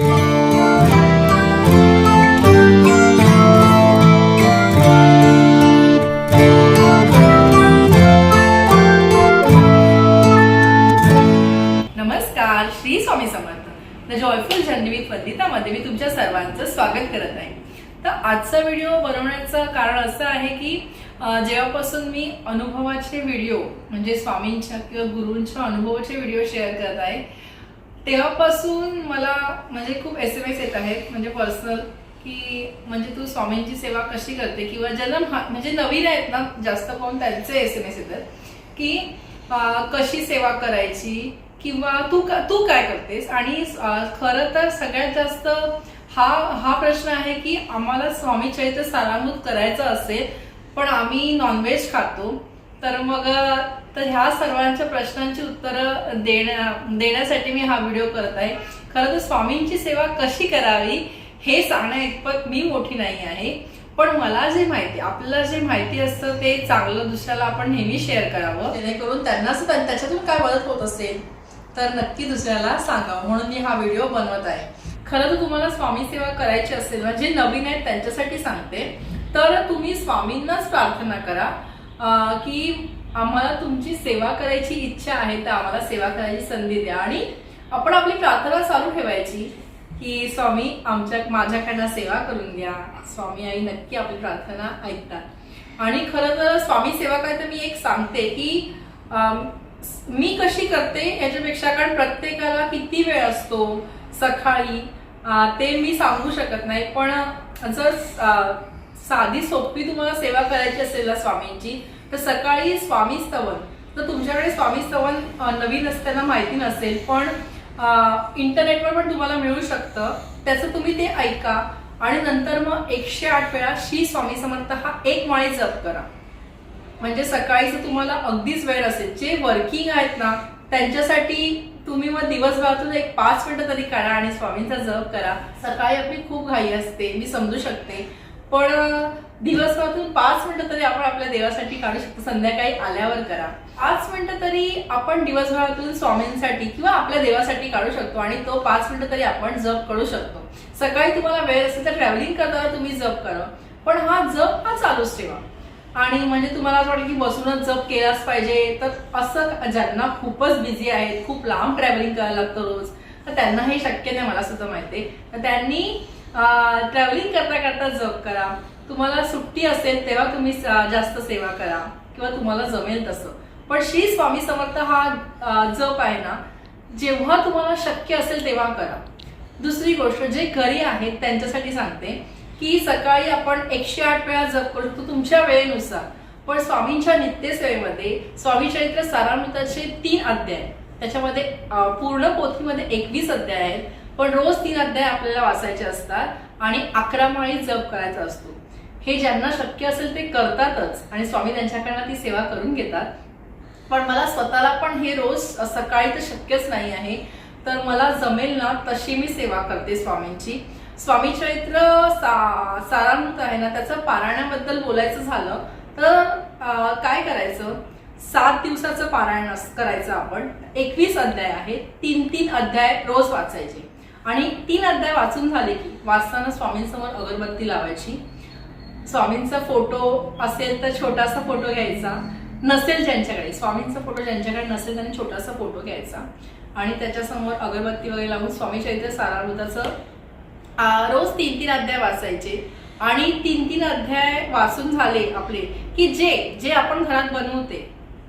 नमस्कार, श्री स्वामी समर्थ. The joyful journey with वंदितामध्ये मी तुमच्या सर्वांचं स्वागत करत आहे. तर आजचा व्हिडिओ बनवण्याचं कारण असं आहे की जेव्हापासून मी अनुभवाचे व्हिडिओ म्हणजे स्वामींच्या किंवा गुरूंच्या अनुभवाचे व्हिडिओ शेअर करत आहे तेव्हापासून मला म्हणजे खूप SMS येत आहेत म्हणजे पर्सनल की म्हणजे तू स्वामींची सेवा कशी करते किंवा ज्यांना म्हणजे नवीन आहेत ना जास्त करून त्यांचे SMS येतात की कशी सेवा करायची किंवा तू काय करतेस. आणि खरं तर सगळ्यात जास्त हा प्रश्न आहे की आम्हाला स्वामी चरित्र सारामृत करायचं असेल पण आम्ही नॉनव्हेज खातो तर मग ह्या सर्वांच्या प्रश्नांची उत्तरं देण्यासाठी मी हा व्हिडिओ करत आहे. खरं तर स्वामींची सेवा कशी करावी हे सांगण्या इतपत मी मोठी नाही आहे पण मला जे माहिती आपल्याला जे माहिती असतं ते चांगलं दुसऱ्याला आपण नेहमी शेअर करावं जेणेकरून त्यांना त्याच्यातून काय मदत होत असेल तर नक्की दुसऱ्याला सांगावं म्हणून मी हा व्हिडिओ बनवत आहे. खरं तर तुम्हाला स्वामी सेवा करायची असेल म्हणजे नवीन आहेत त्यांच्यासाठी सांगते तर तुम्ही स्वामींनाच प्रार्थना करा की आम्हाला तुमची सेवा करायची इच्छा आहे तर आम्हाला सेवा करायची संधी द्या आणि आपण आपली प्रार्थना चालू ठेवायची की स्वामी माझ्याकडनं सेवा करून द्या. स्वामी आई नक्की आपली प्रार्थना ऐकतात. आणि खरं तर स्वामी सेवा काय तर मी एक सांगते की मी कशी करते याच्यापेक्षा कारण प्रत्येकाला किती वेळ असतो सकाळी ते मी सांगू शकत नाही पण जर साधी सोपी तुम्हाला सेवा करायची असेल ना स्वामींची तर सकाळी स्वामी स्तवन तर तुमच्याकडे स्वामी स्तवन नवीन असताना माहिती नसेल पण इंटरनेटवर पण तुम्हाला मिळू शकतं त्याचं तुम्ही ते ऐका आणि नंतर मग 108 वेळा श्री स्वामी समर्थ हा एक माळी जप करा. म्हणजे सकाळीचं तुम्हाला अगदीच वेळ असेल जे वर्किंग आहेत ना त्यांच्यासाठी तुम्ही मग दिवसभरातून एक 5 मिनिटं तरी काढा आणि स्वामींचा जप करा. सकाळी आपली खूप घाई असते मी समजू शकते पण दिवसभरातून 5 मिनिटं तरी आपण आपल्या देवासाठी काढू शकतो. संध्याकाळी आल्यावर करा 5 मिनिटं तरी आपण दिवसभरातून स्वामींसाठी किंवा आपल्या देवासाठी काढू शकतो आणि तो 5 मिनिटं तरी आपण जप करू शकतो. सकाळी तुम्हाला वेळ असेल तर ट्रॅव्हलिंग करताना तुम्ही जप करा पण हा जप हा चालूच ठेवा. आणि म्हणजे तुम्हाला असं वाटतं की बसूनच जप केलाच पाहिजे तर असं ज्यांना खूपच बिझी आहेत खूप लांब ट्रॅव्हलिंग करायला लागतं रोज तर त्यांना हे शक्य नाही मला सुद्धा माहिती आहे तर त्यांनी ट्रॅव्हलिंग करता करता जप करा. तुम्हाला सुट्टी असेल तेव्हा तुम्ही जास्त सेवा करा किंवा तुम्हाला जमेल तसं पण श्री स्वामी समर्थ हा जप आहे ना जेव्हा तुम्हाला शक्य असेल तेव्हा करा. दुसरी गोष्ट जे घरी आहेत त्यांच्यासाठी सांगते की सकाळी आपण 108 वेळा जप करू शकतो तुमच्या वेळेनुसार पण स्वामींच्या नित्यसेवेमध्ये स्वामी चरित्र सारामृताचे 3 अध्याय त्याच्यामध्ये पूर्ण पोथीमध्ये 21 अध्याय आहेत पण रोज 3 अध्याय आपल्याला वाचायचे असतात आणि 11 माळी जप करायचा असतो. हे ज्यांना शक्य असेल ते करतातच आणि स्वामी त्यांच्याकडनं ती सेवा करून घेतात पण मला स्वतःला पण हे रोज सकाळी तर शक्यच नाही आहे तर मला जमेल ना तशी मी सेवा करते स्वामींची. स्वामी चरित्र सारामृत आहे ना त्याचं पारायणाबद्दल बोलायचं झालं तर काय करायचं 7 दिवसाचं पारायण करायचं आपण 21 अध्याय आहेत 3 अध्याय रोज वाचायचे आणि 3 अध्याय वाचून झाले की वाचताना स्वामींसमोर अगरबत्ती लावायची. स्वामींचा फोटो असेल तर छोटासा फोटो घ्यायचा नसेल ज्यांच्याकडे स्वामींचा फोटो ज्यांच्याकडे नसेल त्यांनी छोटासा फोटो घ्यायचा आणि त्याच्यासमोर अगरबत्ती वगैरे लावून स्वामी चरित्र सारामृताचं रोज 3 अध्याय वाचायचे आणि 3 अध्याय वाचून झाले आपले की जे आपण घरात बनवते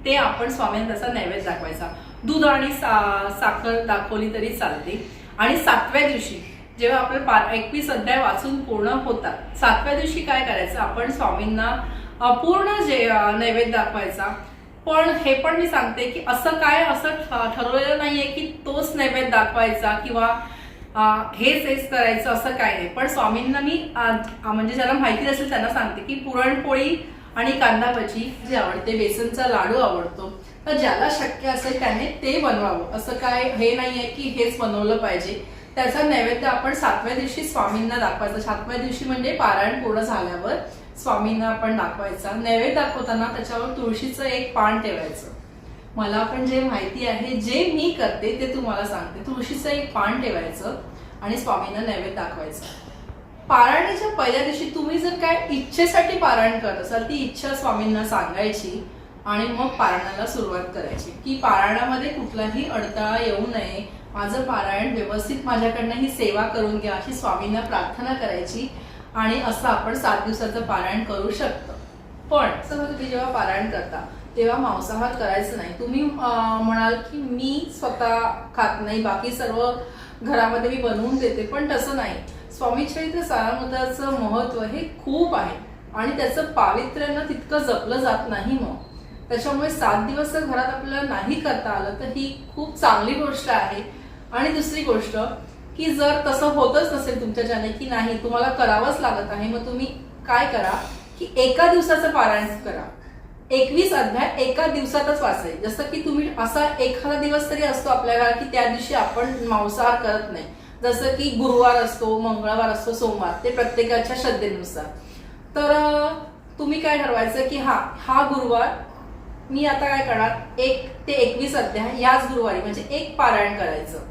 ते आपण स्वामींना तसा नैवेद्य दाखवायचा. दूध आणि साखर दाखवली तरी चालते. आणि 7व्या दिवशी जेव्हा आपले 21 अध्याय वाचून पूर्ण होतात 7व्या दिवशी काय करायचं आपण स्वामींना पूर्ण जे नैवेद्य दाखवायचा. पण हे पण मी सांगते की असं ठरवलेलं नाहीये की तोच नैवेद्य दाखवायचा किंवा हेच करायचं असं काय नाही पण स्वामींना मी म्हणजे ज्याला माहिती असेल त्यांना सांगते की पुरणपोळी आणि कांदा भजी जे आवडते बेसनचा लाडू आवडतो तर ज्याला शक्य असेल त्याने ते बनवावं असं काय हे नाहीये की हेच बनवलं पाहिजे. त्याचा नैवेद्य आपण 7व्या दिवशी स्वामींना दाखवायचा. 7व्या दिवशी म्हणजे पारायण पूर्ण झाल्यावर स्वामींना आपण दाखवायचा. नैवेद्य दाखवताना त्याच्यावर तुळशीचं एक पान ठेवायचं. मला पण जे माहिती आहे जे मी करते ते तुम्हाला सांगते. तुळशीचं एक पान ठेवायचं आणि स्वामींना नैवेद्य दाखवायचा. पारायणाच्या पहिल्या दिवशी तुम्ही जर काय इच्छेसाठी पारायण करत असाल ती इच्छा स्वामींना सांगायची आणि मग पारायणाला सुरुवात करायची की पारायणामध्ये कुठलाही अडथळा येऊ नये, माझं पारायण व्यवस्थित माझ्याकडनं ही सेवा करून घ्या अशी स्वामींना प्रार्थना करायची. आणि असं आपण 7 दिवसाचं पारायण करू शकतो. पण समजा तुम्ही जेव्हा पारायण करता तेव्हा मांसाहार करायचं नाही. तुम्ही म्हणाल की मी स्वतः खात नाही, बाकी सर्व घरामध्ये मी बनवून देते, पण तसं नाही. स्वामी चरित्र सारामृताचं महत्व हे खूप आहे आणि त्याचं पावित्र्यानं तितकं जपलं जात नाही. मग त्याच्यामुळे 7 दिवस जर घरात आपल्याला नाही करता आलं तर ही खूप चांगली गोष्ट आहे. आणि दुसरी गोष्ट की जर तसं होतच नसेल तुमच्याच्याने की नाही तुम्हाला करावंच लागत आहे, मग तुम्ही काय करा की एका दिवसाचं पारायण करा. 21 अध्याय एका दिवसातच वाचायचे. जसं की तुम्ही असा एखादा दिवस तरी असतो आपल्या घरात की त्या दिवशी आपण मांसाहार करत नाही. जसं की गुरुवार असतो, मंगळवार असतो, सोमवार, ते प्रत्येकाच्या श्रद्धेनुसार. तर तुम्ही काय ठरवायचं की हा गुरुवार मी आता काय करणार, 1 ते 21 अध्याय याच गुरुवारी म्हणजे एक पारायण करायचं.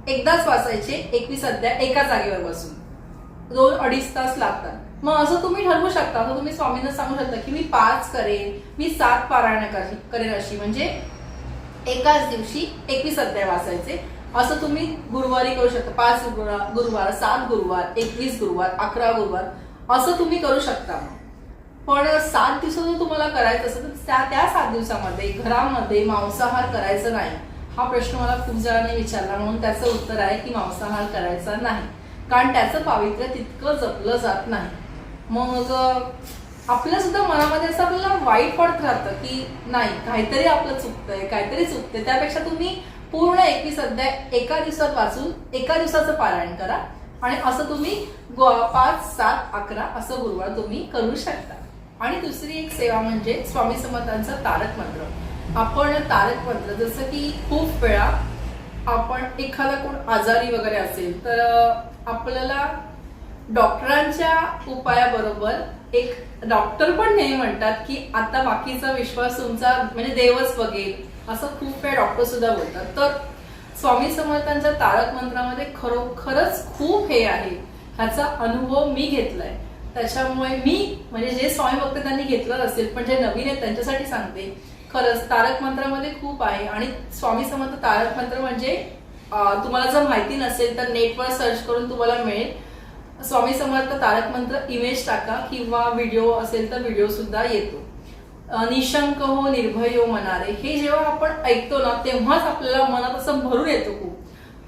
एकदाच वाचायचे 21 अध्याय एका जागेवर बसून. 2-2.5 तास लागतात. मग असं तुम्ही ठरवू शकता. तर तुम्ही स्वामींना सांगू शकता की मी 5 करेन, मी 7 पारायण करेन अशी, म्हणजे एकाच दिवशी 21 अध्याय वाचायचे. असं तुम्ही गुरुवारी करू शकता. 5 गुरुवार, 7 गुरुवार, 21 गुरुवार, 11 गुरुवार असं तुम्ही करू शकता. पण 7 दिवसाचं तुम्हाला करायचं असेल तर त्या 7 दिवसामध्ये घरामध्ये मांसाहार करायचं नाही. हा प्रश्न मला खूप जणांनी विचारला, म्हणून त्याचं उत्तर आहे की मांसाहार करायचा नाही, कारण त्याचं पावित्र्य तितकं जपलं जात नाही. मग आपल्या सुद्धा मनामध्ये असं आपल्याला वाईट पडत राहतं की नाही काहीतरी आपलं चुकतंय, काहीतरी चुकतंय. त्यापेक्षा तुम्ही पूर्ण 21 अध्याय एका दिवसात वाचून एका दिवसाचं पारायण करा. आणि असं तुम्ही 5, 7, 11 असं गुरुवार तुम्ही करू शकता. आणि दुसरी एक सेवा म्हणजे स्वामी समर्थांचा तारक मंत्र. आपण तारक मंत्र जसं की खूप वेळा आपण एखादा कोण आजारी वगैरे असेल तर आपल्याला डॉक्टरांच्या उपायाबरोबर एक डॉक्टर पण नेहमी म्हणतात की आता बाकीचा विश्वास तुमचा म्हणजे देवच बघेल, असं खूप वेळा डॉक्टर सुद्धा बोलतात. तर स्वामी समर्थांच्या तारक मंत्रामध्ये खरोखरच खूप हे आहे. ह्याचा अनुभव मी घेतलाय. त्याच्यामुळे मी म्हणजे जे स्वामी भक्त त्यांनी घेतलं असेल पण जे नवीन आहेत त्यांच्यासाठी सांगते. खरंच तारक मंत्रामध्ये खूप आहे. आणि स्वामी समर्थ तारक मंत्र म्हणजे तुम्हाला जर माहिती नसेल तर नेटवर सर्च करून तुम्हाला मिळेल. स्वामी समर्थ तारक मंत्र इमेज टाका किंवा व्हिडिओ असेल तर व्हिडिओ सुद्धा येतो. निशंक हो निर्भय हो मनारे, हे जेव्हा आपण ऐकतो ना तेव्हाच आपल्याला मनात असं भरून येतो खूप.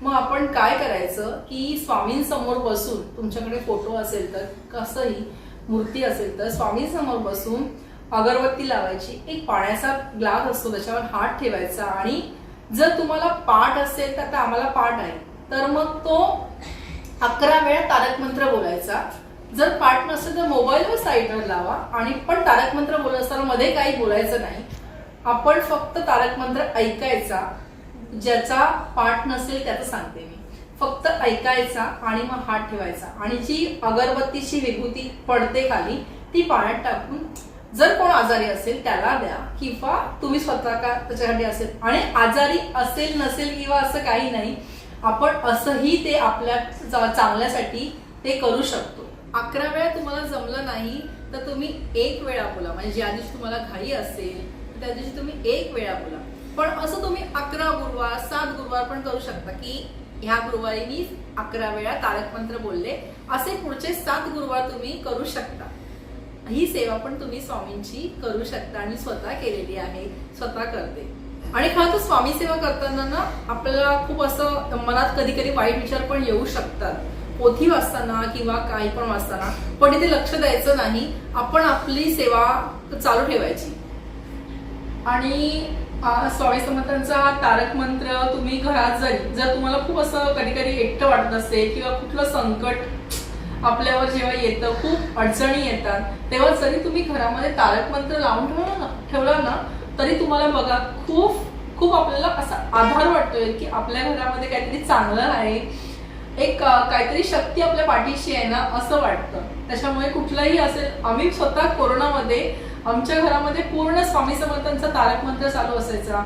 मग आपण काय करायचं की स्वामींसमोर बसून, तुमच्याकडे फोटो असेल तर कसंही मूर्ती असेल तर स्वामींसमोर बसून अगरबत्ती लावायची. एक पाण्याचा ग्लास असतो त्याच्यावर हात ठेवायचा. आणि जर तुम्हाला पाठ असेल तर आता आम्हाला पाठ आहे तर मग तो 11 वेळा तारक मंत्र बोलायचा. जर पाठ नसेल तर मोबाईलवर साईडवर लावा आणि पण तारक मंत्र बोलत असताना मध्ये काही बोलायचं नाही. आपण फक्त तारक मंत्र ऐकायचा. ज्याचा पाठ नसेल त्याचं सांगते मी. फक्त ऐकायचा आणि मग हात ठेवायचा आणि जी अगरबत्तीची विभूती पडते खाली ती पाण्यात टाकून जर कोण आजारी असेल त्याला द्या किंवा तुम्ही स्वतः का त्याच्यासाठी असेल. आणि आजारी असेल नसेल किंवा असं काही नाही, आपण असंही ते आपल्या चांगल्यासाठी ते करू शकतो. 11 वेळा तुम्हाला जमलं नाही तर तुम्ही 1 वेळा बोला. म्हणजे ज्या दिवशी तुम्हाला घाई असेल त्या दिवशी तुम्ही 1 वेळा बोला. पण असं तुम्ही 11 गुरुवार 7 गुरुवार पण करू शकता की ह्या गुरुवारी मी 11 वेळा तारक मंत्र बोलले, असे पुढचे 7 गुरुवार तुम्ही करू शकता. ही सेवा पण तुम्ही स्वामींची करू शकता. आणि स्वतः केलेली आहे, स्वतः करते. आणि खरं तर स्वामी सेवा करताना ना आपल्याला खूप असं मनात कधी कधी वाईट विचार पण येऊ शकतात, पोथी वाचताना किंवा काही पण वाचताना. पण इथे लक्ष द्यायचं नाही, आपण आपली सेवा चालू ठेवायची. आणि स्वामी समर्थांचा तारक मंत्र तुम्ही घरात जर तुम्हाला खूप असं कधी कधी एकटं वाटत असेल किंवा कुठलं संकट आपल्यावर जेव्हा येतं, खूप अडचणी येतात, तेव्हा जरी तुम्ही घरामध्ये तारक मंत्र लावून ठेवला ना तरी तुम्हाला बघा खूप खूप आपल्याला असा आधार वाटतोय की आपल्या घरामध्ये काहीतरी चांगलं आहे, एक काहीतरी शक्ती आपल्या पाठीशी आहे ना असं वाटतं. त्याच्यामुळे कुठलाही असेल, आम्ही स्वतः कोरोनामध्ये आमच्या घरामध्ये पूर्ण स्वामी समर्थांचा तारक मंत्र चालू असायचा.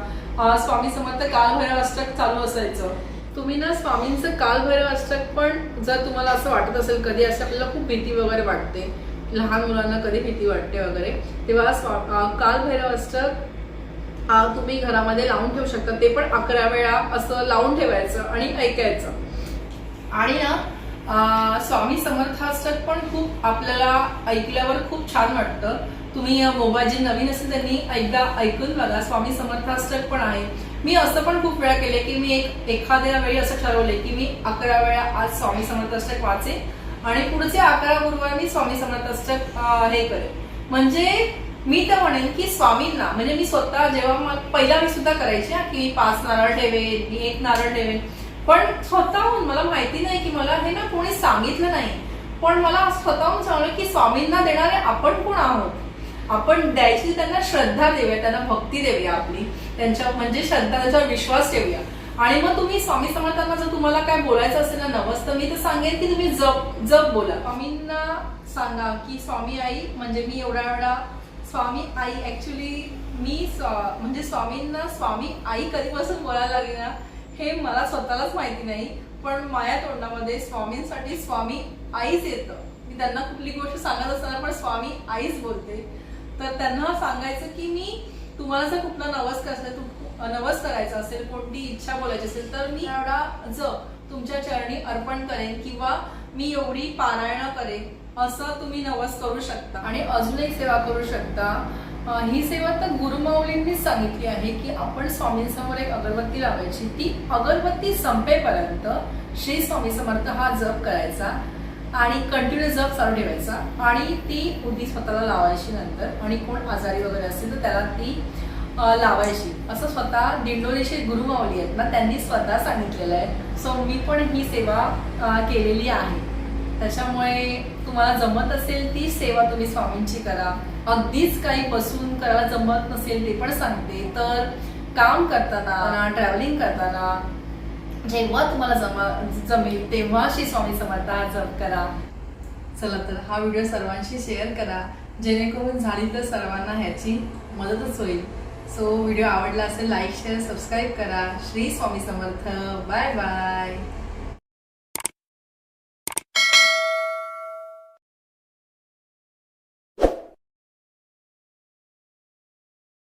स्वामी समर्थ कालभैरव अष्टक चालू असायचं. तुम्ही ना स्वामींचं कालभैरव अष्टक पण जर तुम्हाला असं वाटत असेल कधी असं आपल्याला खूप भीती वगैरे वाटते, लहान मुलांना कधी भीती वाटते वगैरे, तेव्हा कालभैरव अष्टक तुम्ही घरामध्ये लावून ठेवू शकता. ते पण 11 वेळा असं लावून ठेवायचं आणि ऐकायचं. आणि ना स्वामी समर्थाष्टक पण खूप आपल्याला ऐकल्यावर खूप छान वाटतं. तुम्ही मोबाईल जे नवीन असेल त्यांनी एकदा ऐकून बघा. स्वामी समर्थाष्टक पण आहे. मी असं पण खूप वेळा केले की मी एखाद्या वेळी असं ठरवले की मी 11 वेळा आज स्वामी समर्थाष्टक वाचे आणि पुढचे 11 गुरुवार मी स्वामी समर्थाष्टक हे करेन. म्हणजे मी तर म्हणेन की स्वामींना, म्हणजे मी स्वतः जेव्हा पहिला मी सुद्धा करायची की मी 5 नारळ ठेवेन, मी 1 नारळ ठेवेन, पण स्वतःहून मला माहिती नाही की मला हे ना कोणी सांगितलं नाही, पण मला स्वतःहून सांगलं की स्वामींना देणारे आपण कोण आहोत. आपण द्यायची त्यांना श्रद्धा देऊया, त्यांना भक्ती देऊया आपली, त्यांच्या म्हणजे श्रद्धा, त्यांच्यावर विश्वास ठेवूया. आणि मग तुम्ही स्वामी समर्थांना जर तुम्हाला काय बोलायचं असेल ना नवस, तर मी तर सांगेन की तुम्ही जप बोला. स्वामींना सांगा की स्वामी आई, म्हणजे मी एवढा स्वामी आई, ऍक्च्युली मी म्हणजे स्वामींना स्वामी आई कधीपासून बोलायला लागली ना हे मला स्वतःलाच माहिती नाही, पण माझ्या तोंडामध्ये स्वामींसाठी स्वामी आईच येतं. मी त्यांना कुठली गोष्ट सांगत असताना पण स्वामी आईच बोलते. तर त्यांना सांगायचं की मी तुम्हाला जर कुठला नवस करायचा असेल, कोणती इच्छा बोलायची असेल, तर मी एवढा तुमच्या चरणी अर्पण करेन किंवा मी एवढी पारायण करेन, असं तुम्ही नवस करू शकता. आणि अजून एक सेवा करू शकता. ही सेवा तर गुरुमाऊलींनीच सांगितली आहे की आपण स्वामींसमोर एक अगरबत्ती लावायची, ती अगरबत्ती संपेपर्यंत श्री स्वामी समर्थ हा जप करायचा आणि कंटिन्यू जप चालू ठेवायचा आणि ती उदी स्वतःला लावायची नंतर. आणि कोण आजारी वगैरे असेल तर त्याला ती लावायची. असं स्वतः दिंडोरीचे गुरुमाऊली आहेत ना, त्यांनी स्वतः सांगितलेलं आहे. सो मी पण ही सेवा केलेली आहे. त्याच्यामुळे तुम्हाला जमत असेल ती सेवा तुम्ही स्वामींची करा. अगदीच काही बसून करायला जमत नसेल ते पण सांगते, तर काम करताना, ट्रॅव्हलिंग करताना, जेव्हा तुम्हाला जमेल तेव्हा श्री स्वामी समर्थ हा जप करा. चला तर हा व्हिडिओ सर्वांशी शेअर करा, जेणेकरून झाली तर सर्वांना ह्याची मदतच होईल. सो व्हिडिओ आवडला असेल लाईक, शेअर, सबस्क्राईब करा. श्री स्वामी समर्थ. Bye bye.